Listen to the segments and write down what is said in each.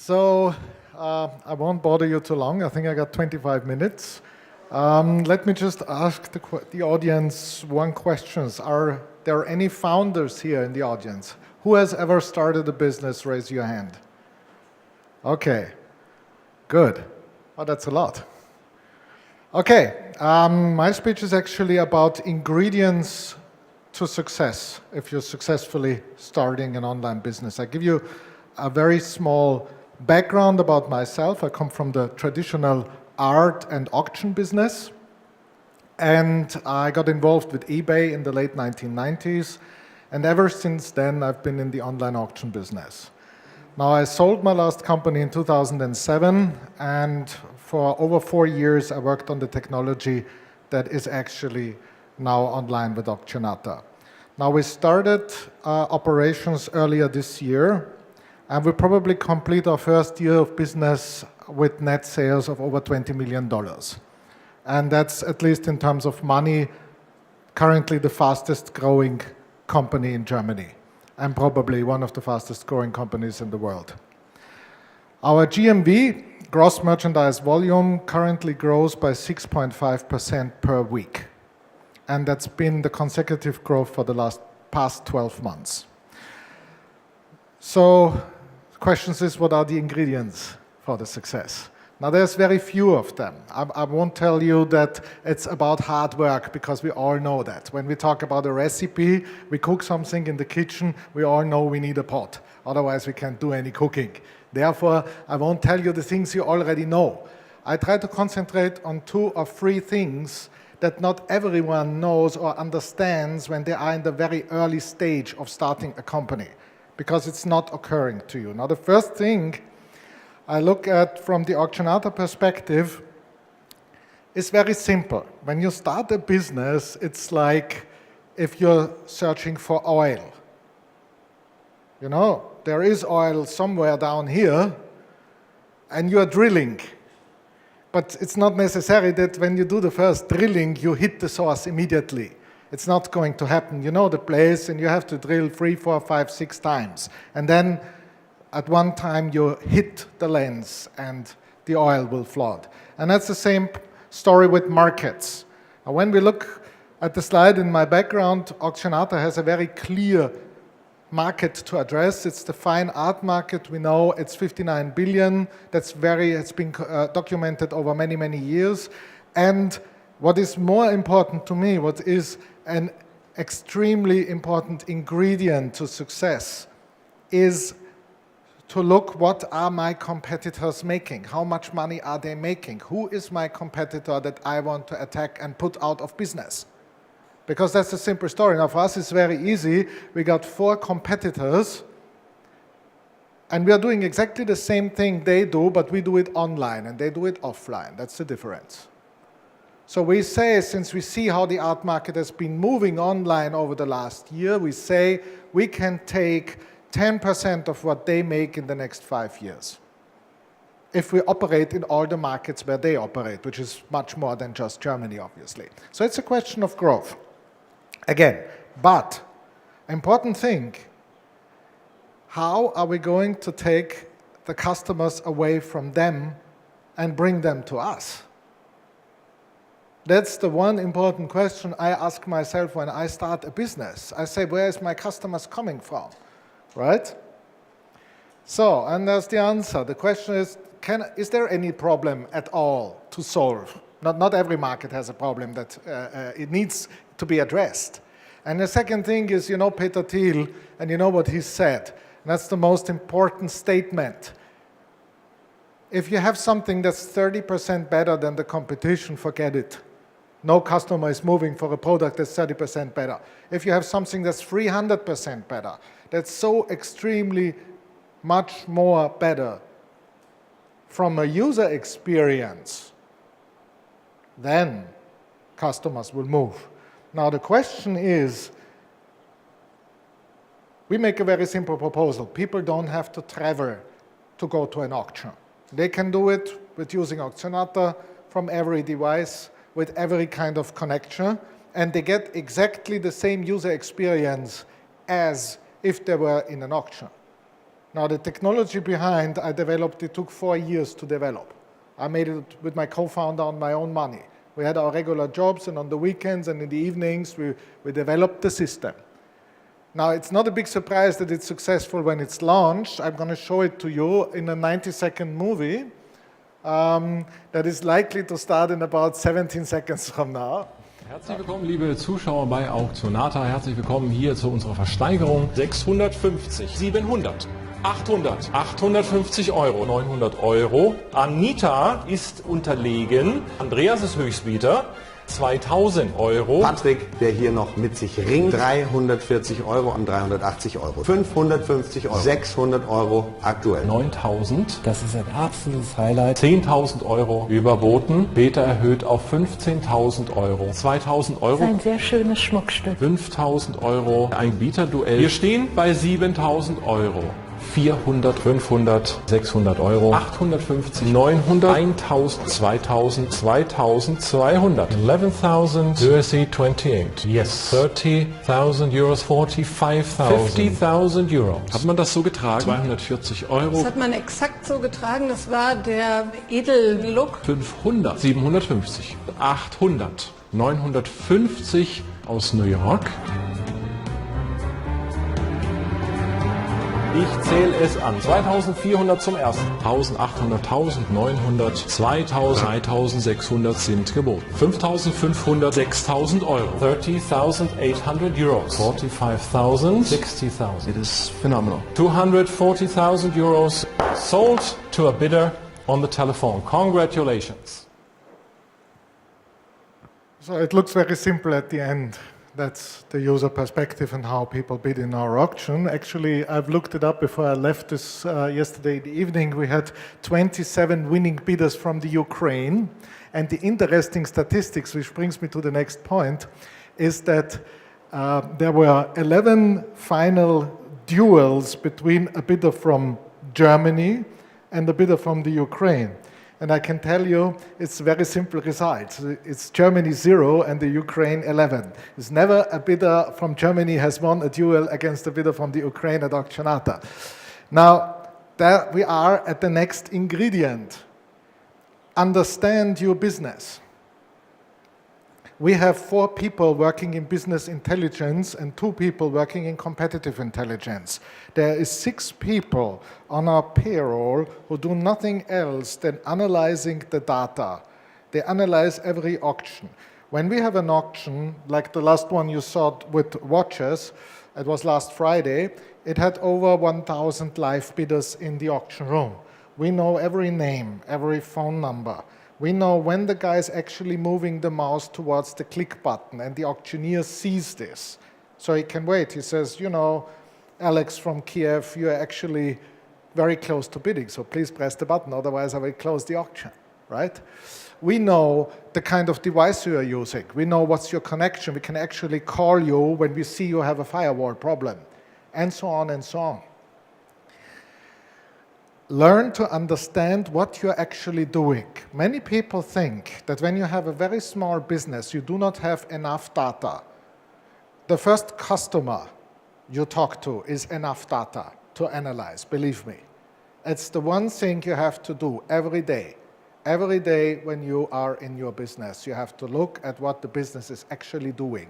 So I won't bother you too long. I think I got 25 minutes. Let me just ask the audience one question. Are there any founders here in the audience? Who has ever started a business? Raise your hand. Okay, good. Oh, that's a lot. Okay, my speech is actually about ingredients to success if you're successfully starting an online business. I give you a very small background about myself. I come from the traditional art and auction business, and I got involved with eBay in the late 1990s, and ever since then I've been in the online auction business. Now, I sold my last company in 2007, and for over 4 years I worked on the technology that is actually now online with Auctionata. Now, we started operations earlier this year, and we probably complete our first year of business with net sales of over $20 million. And that's, at least in terms of money, currently the fastest growing company in Germany, and probably one of the fastest growing companies in the world. Our GMV, gross merchandise volume, currently grows by 6.5% per week. And that's been the consecutive growth for the past 12 months. So the question is, what are the ingredients for the success? Now, there's very few of them. I won't tell you that it's about hard work, because we all know that. When we talk about a recipe, we cook something in the kitchen, we all know we need a pot. Otherwise, we can't do any cooking. Therefore, I won't tell you the things you already know. I try to concentrate on 2 or 3 things that not everyone knows or understands when they are in the very early stage of starting a company, because it's not occurring to you. Now, the first thing I look at from the Auctionata perspective is very simple. When you start a business, it's like if you're searching for oil. You know, there is oil somewhere down here, and you're drilling. But it's not necessary that when you do the first drilling, you hit the source immediately. It's not going to happen. You know the place, and you have to drill 3, 4, 5, 6 times. And then at one time you hit the lens and the oil will flood. And that's the same story with markets. Now, when we look at the slide in my background, Auctionata has a very clear market to address. It's the fine art market. We know it's 59 billion. It's been documented over many, many years. And what is more important to me, what is an extremely important ingredient to success, is to look what are my competitors making? How much money are they making? Who is my competitor that I want to attack and put out of business? Because that's a simple story. Now, for us, it's very easy. We got 4 competitors, and we are doing exactly the same thing they do, but we do it online, and they do it offline. That's the difference. So we say, since we see how the art market has been moving online over the last year, we say we can take 10% of what they make in the next 5 years, if we operate in all the markets where they operate, which is much more than just Germany, obviously. So it's a question of growth. Again, but important thing, how are we going to take the customers away from them and bring them to us? That's the one important question I ask myself when I start a business. I say, where is my customers coming from, right? So, and there's the answer. The question is there any problem at all to solve? Not every market has a problem that it needs to be addressed. And the second thing is, you know Peter Thiel, and you know what he said. And that's the most important statement. If you have something that's 30% better than the competition, forget it. No customer is moving for a product that's 30% better. If you have something that's 300% better, that's so extremely much more better from a user experience, then customers will move. Now, the question is, we make a very simple proposal. People don't have to travel to go to an auction. They can do it with using Auctionata from every device, with every kind of connection, and they get exactly the same user experience as if they were in an auction. Now the technology behind, I developed, it took 4 years to develop. I made it with my co-founder on my own money. We had our regular jobs, and on the weekends and in the evenings, we developed the system. Now, it's not a big surprise that it's successful when it's launched. I'm going to show it to you in a 90-second movie that is likely to start in about 17 seconds from now. Herzlich willkommen, liebe Zuschauer bei Auktionata. Herzlich willkommen hier zu unserer Versteigerung. 650, 700, 800, 850 Euro, 900 Euro. Anita ist unterlegen. Andreas ist Höchstbieter. 2000 Euro. Patrick, der hier noch mit sich ringt, 340 Euro und 380 Euro. 550 Euro, 600 Euro aktuell. 9000. Das ist ein absolutes Highlight. 10.000 Euro überboten. Peter erhöht auf 15.000 Euro. 2.000 Euro. Ein sehr schönes Schmuckstück. 5.000 Euro. Ein Bieterduell. Wir stehen bei 7.000 Euro. 400, 500, 600 Euro, 850, 900, 1000, 2000, 2200, 11,000, Jersey 28, yes, 30,000 Euros, 45,000, 50,000 Euro. Hat man das so getragen? 240 Euro. Das hat man exakt so getragen, das war der Edellook. 500, 750, 800, 950 aus New York. Ich zähle es an. 2400 zum ersten. 1800, 1900, 2000, 3600 sind geboten. 5500, 6000 Euro. 30,800 Euros. 45,000, 60,000. It is phenomenal. 240,000 Euros sold to a bidder on the telephone. Congratulations. So it looks very simple at the end. That's the user perspective and how people bid in our auction. Actually, I've looked it up before I left this yesterday in the evening. We had 27 winning bidders from the Ukraine. And the interesting statistics, which brings me to the next point, is that there were 11 final duels between a bidder from Germany and a bidder from the Ukraine. And I can tell you, it's very simple results. It's Germany 0 and the Ukraine 11. It's never a bidder from Germany has won a duel against a bidder from the Ukraine at Auctionata. Now, there we are at the next ingredient. Understand your business. We have 4 people working in business intelligence and 2 people working in competitive intelligence. There is 6 people on our payroll who do nothing else than analyzing the data. They analyze every auction. When we have an auction, like the last one you saw with watches, it was last Friday, it had over 1,000 live bidders in the auction room. We know every name, every phone number. We know when the guy is actually moving the mouse towards the click button, and the auctioneer sees this. So he can wait. He says, you know, Alex from Kiev, you are actually very close to bidding, so please press the button, otherwise I will close the auction, right? We know the kind of device you are using. We know what's your connection. We can actually call you when we see you have a firewall problem, and so on and so on. Learn to understand what you're actually doing. Many people think that when you have a very small business, you do not have enough data. The first customer you talk to is enough data to analyze, believe me. It's the one thing you have to do every day. Every day when you are in your business, you have to look at what the business is actually doing.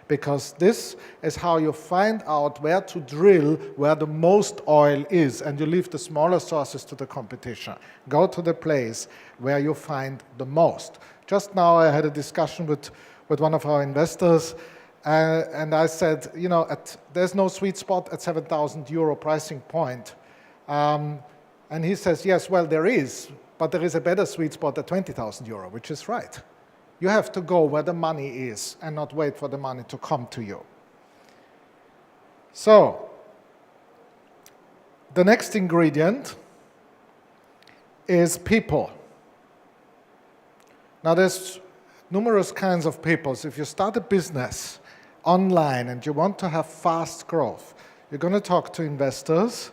Because this is how you find out where to drill, where the most oil is, and you leave the smaller sources to the competition. Go to the place where you find the most. Just now I had a discussion with one of our investors, and I said, you know, there's no sweet spot at 7,000 euro pricing point. And he says, yes, well, there is, but there is a better sweet spot at 20,000 euro, which is right. You have to go where the money is and not wait for the money to come to you. So, the next ingredient is people. Now, there's numerous kinds of people. So if you start a business online and you want to have fast growth, you're going to talk to investors,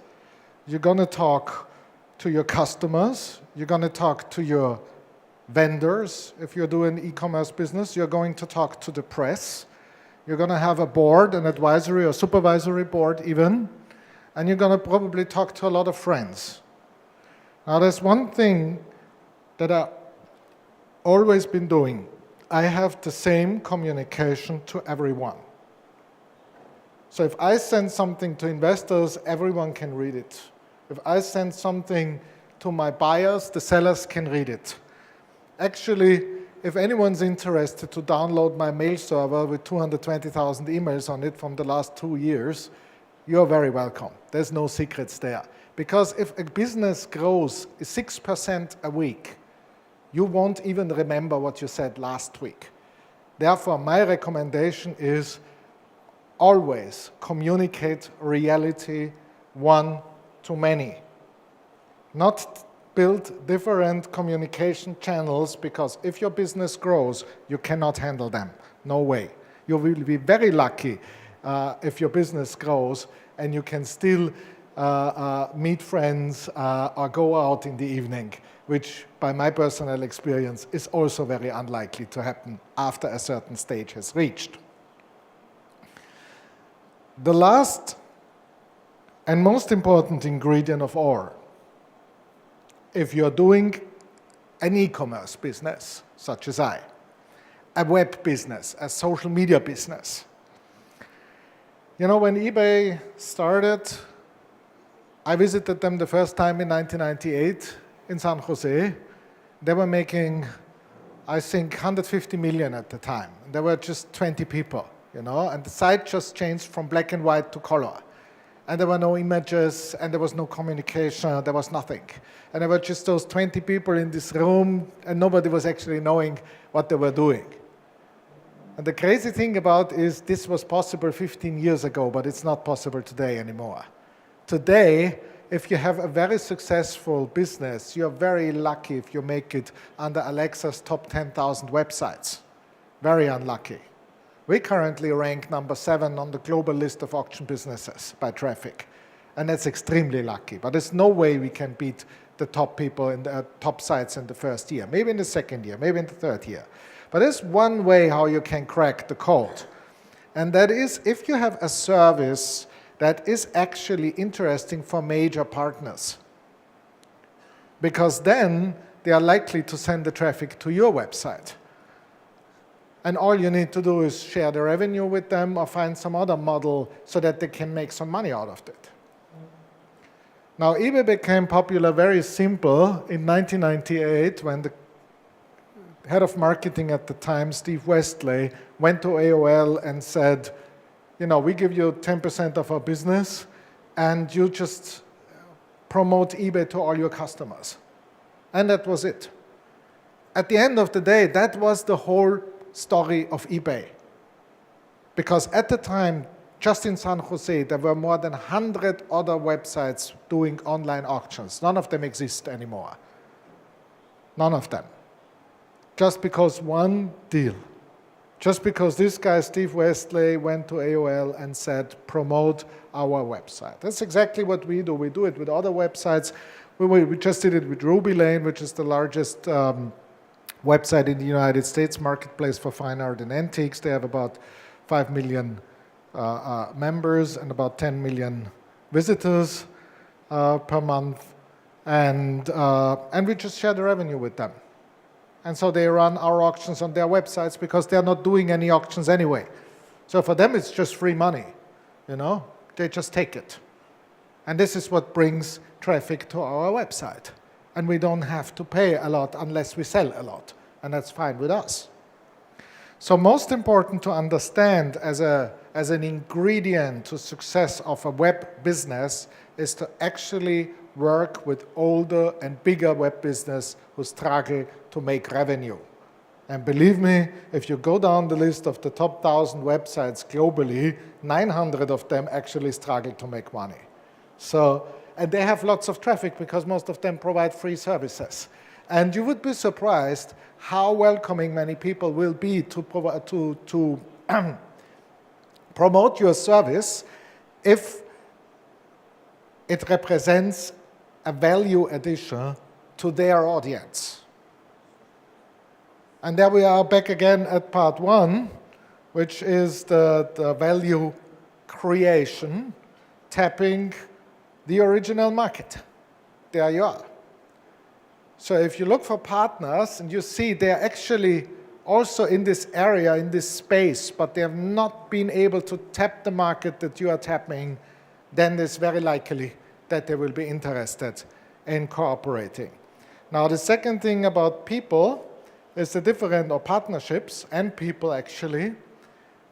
you're going to talk to your customers, you're going to talk to your vendors. If you're doing e-commerce business, you're going to talk to the press. You're going to have a board, an advisory or supervisory board even. and you're going to probably talk to a lot of friends. Now, there's one thing that I've always been doing. I have the same communication to everyone. So if I send something to investors, everyone can read it. If I send something to my buyers, the sellers can read it. Actually, if anyone's interested to download my mail server with 220,000 emails on it from the last 2 years, you're very welcome. There's no secrets there. Because if a business grows 6% a week, you won't even remember what you said last week. Therefore, my recommendation is always communicate reality one to many. Not build different communication channels, because if your business grows, you cannot handle them. No way. You will be very lucky if your business grows and you can still meet friends or go out in the evening, which by my personal experience is also very unlikely to happen after a certain stage has reached. The last and most important ingredient of all, if you're doing an e-commerce business, such as I, a web business, a social media business. You know, when eBay started, I visited them the first time in 1998 in San Jose. They were making, I think, 150 million at the time. There were just 20 people, you know, and the site just changed from black and white to color. And there were no images, and there was no communication, there was nothing. And there were just those 20 people in this room, and nobody was actually knowing what they were doing. And the crazy thing about is this was possible 15 years ago, but it's not possible today anymore. Today, if you have a very successful business, you're very lucky if you make it under Alexa's top 10,000 websites. Very unlucky. We currently rank number 7 on the global list of auction businesses by traffic. And that's extremely lucky. But there's no way we can beat the top people in the top sites in the first year, maybe in the second year, maybe in the third year. But there's one way how you can crack the code. And that is if you have a service that is actually interesting for major partners. Because then they are likely to send the traffic to your website. And all you need to do is share the revenue with them or find some other model so that they can make some money out of it. Now, eBay became popular very simple in 1998 when the head of marketing at the time, Steve Westley, went to AOL and said, you know, we give you 10% of our business and you just promote eBay to all your customers. And that was it. At the end of the day, that was the whole story of eBay. Because at the time, just in San Jose, there were more than 100 other websites doing online auctions. None of them exist anymore. None of them. Just because one deal. Just because this guy, Steve Westley, went to AOL and said, promote our website. That's exactly what we do. We do it with other websites. We just did it with Ruby Lane, which is the largest website in the United States, marketplace for fine art and antiques. They have about 5 million members and about 10 million visitors per month. And we just share the revenue with them. And so they run our auctions on their websites because they're not doing any auctions anyway. So for them, it's just free money, you know? They just take it. And this is what brings traffic to our website. And we don't have to pay a lot unless we sell a lot. And that's fine with us. So most important to understand as an ingredient to success of a web business is to actually work with older and bigger web business who struggle to make revenue. And believe me, if you go down the list of the top 1,000 websites globally, 900 of them actually struggle to make money. So, and they have lots of traffic because most of them provide free services. And you would be surprised how welcoming many people will be to promote your service if it represents a value addition to their audience. And there we are back again at part 1, which is the value creation, tapping the original market. There you are. So if you look for partners and you see they're actually also in this area, in this space, but they have not been able to tap the market that you are tapping, then it's very likely that they will be interested in cooperating. Now, the second thing about people is the different, or partnerships and people actually,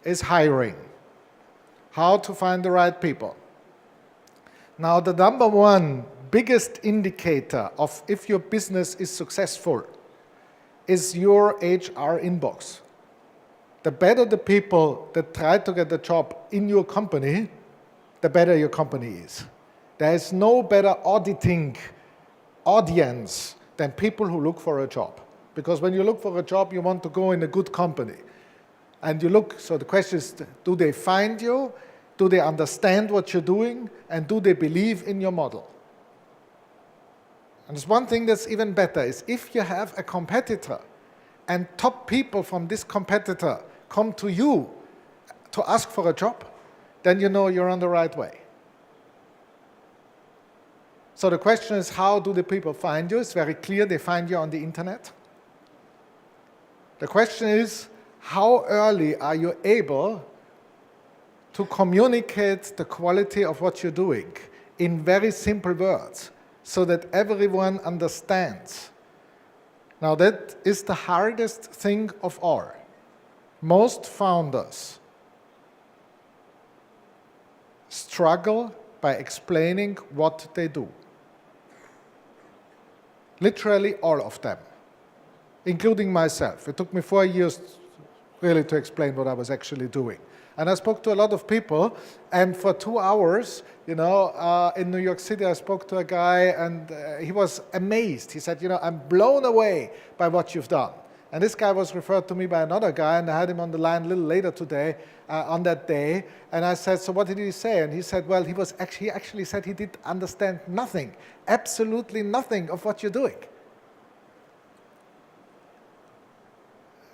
is hiring. How to find the right people. Now, the number one biggest indicator of if your business is successful is your HR inbox. The better the people that try to get a job in your company, the better your company is. There is no better auditing audience than people who look for a job. Because when you look for a job, you want to go in a good company. And you look, so the question is, do they find you? Do they understand what you're doing? And do they believe in your model? And there's one thing that's even better is if you have a competitor and top people from this competitor come to you to ask for a job, then you know you're on the right way. So the question is, how do the people find you? It's very clear, they find you on the internet. The question is, how early are you able to communicate the quality of what you're doing in very simple words so that everyone understands? Now that is the hardest thing of all. Most founders struggle by explaining what they do. Literally all of them, including myself. It took me 4 years really to explain what I was actually doing. And I spoke to a lot of people, and for 2 hours, in New York City, I spoke to a guy, and he was amazed. He said, I'm blown away by what you've done. And this guy was referred to me by another guy, and I had him on the line a little later today, on that day. And I said, so what did he say? And he said, well, he actually said he did understand nothing, absolutely nothing of what you're doing.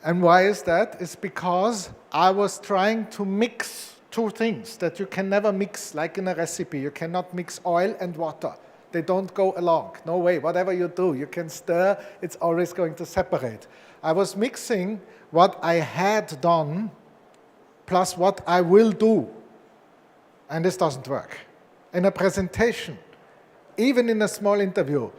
And why is that? It's because I was trying to mix two things that you can never mix, like in a recipe. You cannot mix oil and water. They don't go along. No way. Whatever you do, you can stir, it's always going to separate. I was mixing what I had done plus what I will do. And this doesn't work. In a presentation, even in a small interview,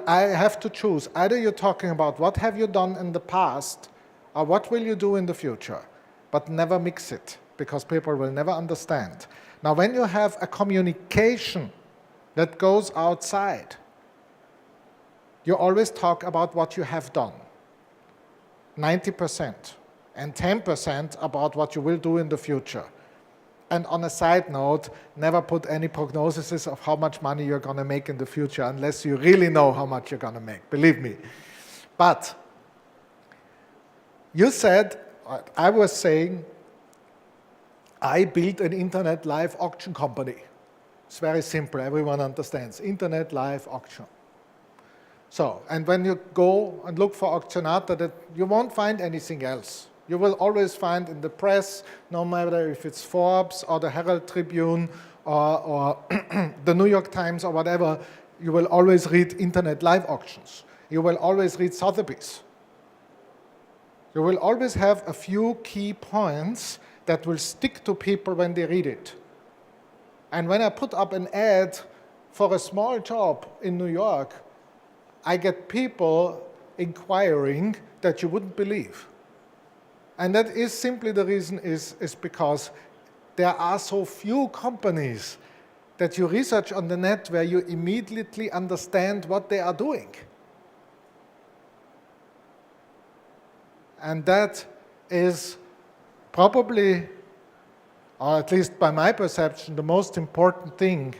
I have to choose. Either you're talking about what have you done in the past or what will you do in the future, but never mix it, because people will never understand. Now, when you have a communication that goes outside, you always talk about what you have done, 90%, and 10% about what you will do in the future. And on a side note, never put any prognoses of how much money you're going to make in the future unless you really know how much you're going to make, believe me. But you said, I was saying, I built an internet live auction company. It's very simple, everyone understands. Internet live auction. So, and when you go and look for Auctionata, that you won't find anything else. You will always find in the press, no matter if it's Forbes or the Herald Tribune or the New York Times or whatever, you will always read internet live auctions. You will always read Sotheby's. You will always have a few key points that will stick to people when they read it. And when I put up an ad for a small job in New York, I get people inquiring that you wouldn't believe. And that is simply the reason is because there are so few companies that you research on the net where you immediately understand what they are doing. And that is probably, or at least by my perception, the most important thing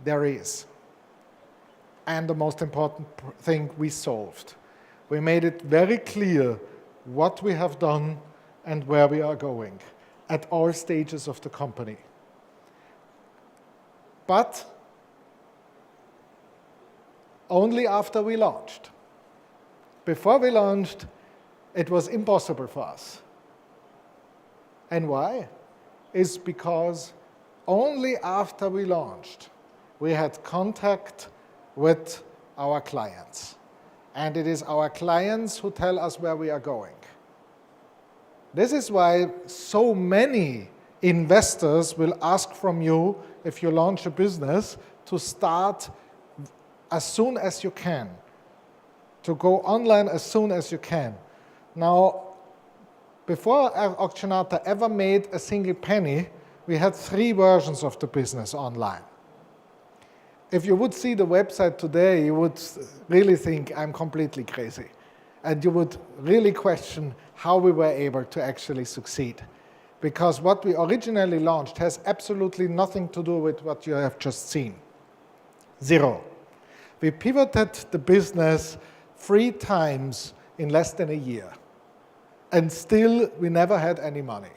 there is. And the most important thing we solved. We made it very clear what we have done and where we are going at all stages of the company. But only after we launched. Before we launched, it was impossible for us. And why? It's because only after we launched we had contact with our clients. And it is our clients who tell us where we are going. This is why so many investors will ask from you, if you launch a business, to start as soon as you can, to go online as soon as you can. Now, before Auctionata ever made a single penny, we had 3 versions of the business online. If you would see the website today, you would really think I'm completely crazy. And you would really question how we were able to actually succeed. Because what we originally launched has absolutely nothing to do with what you have just seen. 0. We pivoted the business 3 times in less than a year. And still, we never had any money.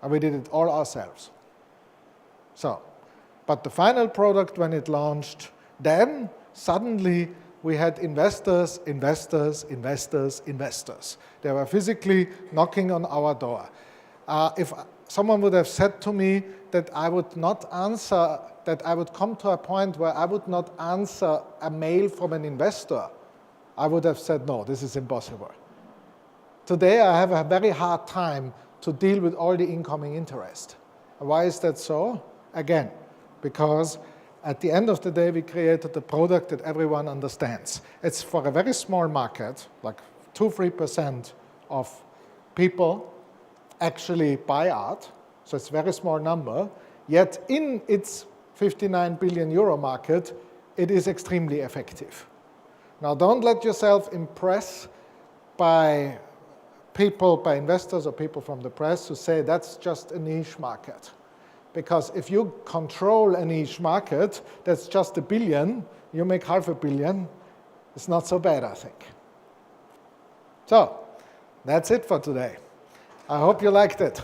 And we did it all ourselves. So, but the final product, when it launched, then suddenly we had investors. They were physically knocking on our door. If someone would have said to me that I would not answer, that I would come to a point where I would not answer a mail from an investor, I would have said, no, this is impossible. Today, I have a very hard time to deal with all the incoming interest. Why is that so? Again, because at the end of the day, we created a product that everyone understands. It's for a very small market, like 2-3% of people actually buy art, so it's a very small number, yet in its 59 billion euro market, it is extremely effective. Now, don't let yourself impress by people, by investors or people from the press who say that's just a niche market. Because if you control a niche market, that's just $1 billion, you make $500 million, it's not so bad, I think. So, that's it for today. I hope you liked it.